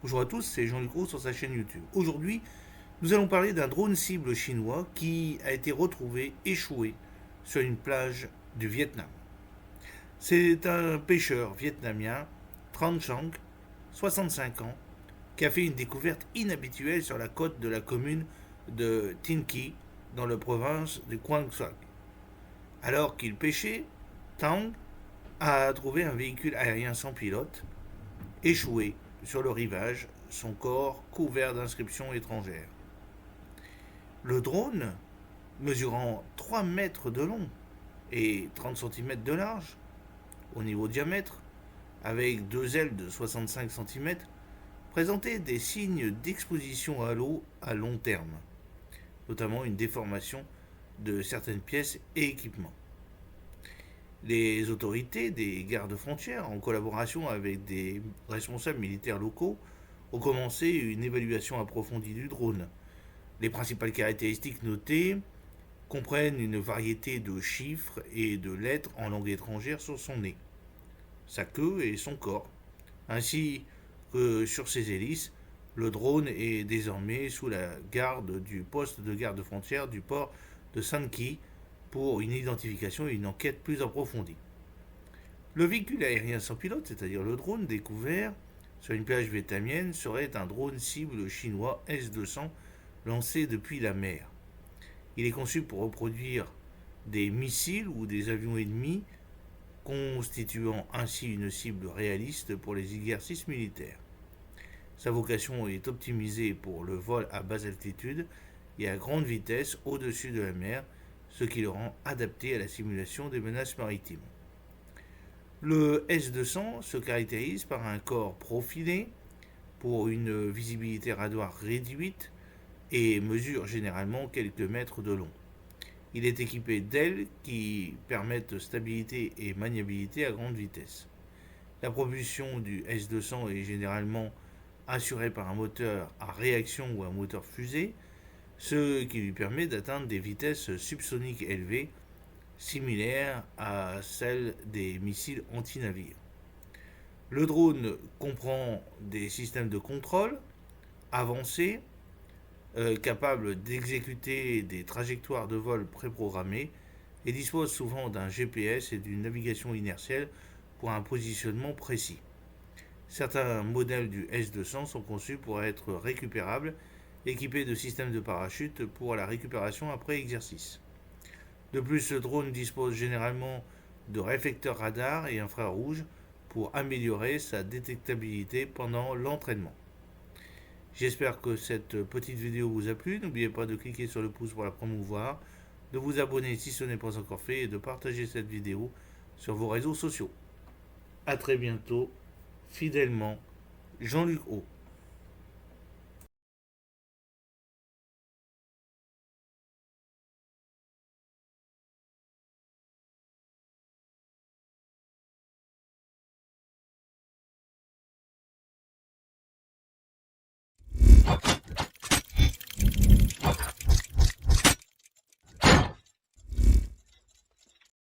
Bonjour à tous, c'est Jean-Luc Roux sur sa chaîne YouTube. Aujourd'hui, nous allons parler d'un drone cible chinois qui a été retrouvé échoué sur une plage du Vietnam. C'est un pêcheur vietnamien, Tran Chang, 65 ans, qui a fait une découverte inhabituelle sur la côte de la commune de Tin Kỳ, dans la province de Quang Xuc. Alors qu'il pêchait, Tang a trouvé un véhicule aérien sans pilote, échoué sur le rivage, son corps couvert d'inscriptions étrangères. Le drone, mesurant 3 mètres de long et 30 cm de large au niveau diamètre, avec deux ailes de 65 cm, présentait des signes d'exposition à l'eau à long terme, notamment une déformation de certaines pièces et équipements. Les autorités des gardes-frontières, en collaboration avec des responsables militaires locaux, ont commencé une évaluation approfondie du drone. Les principales caractéristiques notées comprennent une variété de chiffres et de lettres en langue étrangère sur son nez, sa queue et son corps, ainsi que sur ses hélices. Le drone est désormais sous la garde du poste de garde-frontière du port de San Kỳ pour une identification et une enquête plus approfondie. Le véhicule aérien sans pilote, c'est-à-dire le drone découvert sur une plage vietnamienne, serait un drone cible chinois S-200 lancé depuis la mer. Il est conçu pour reproduire des missiles ou des avions ennemis, constituant ainsi une cible réaliste pour les exercices militaires. Sa vocation est optimisée pour le vol à basse altitude et à grande vitesse au-dessus de la mer, ce qui le rend adapté à la simulation des menaces maritimes. Le S-200 se caractérise par un corps profilé pour une visibilité radar réduite et mesure généralement quelques mètres de long. Il est équipé d'ailes qui permettent stabilité et maniabilité à grande vitesse. La propulsion du S-200 est généralement assurée par un moteur à réaction ou un moteur fusée, ce qui lui permet d'atteindre des vitesses subsoniques élevées, similaires à celles des missiles anti-navires. Le drone comprend des systèmes de contrôle avancés, capables d'exécuter des trajectoires de vol préprogrammées et dispose souvent d'un GPS et d'une navigation inertielle pour un positionnement précis. Certains modèles du S-200 sont conçus pour être récupérables, équipés de systèmes de parachute pour la récupération après exercice. De plus, ce drone dispose généralement de réflecteurs radar et infrarouges pour améliorer sa détectabilité pendant l'entraînement. J'espère que cette petite vidéo vous a plu. N'oubliez pas de cliquer sur le pouce pour la promouvoir, de vous abonner si ce n'est pas encore fait et de partager cette vidéo sur vos réseaux sociaux. A très bientôt, fidèlement, Jean-Luc Haut.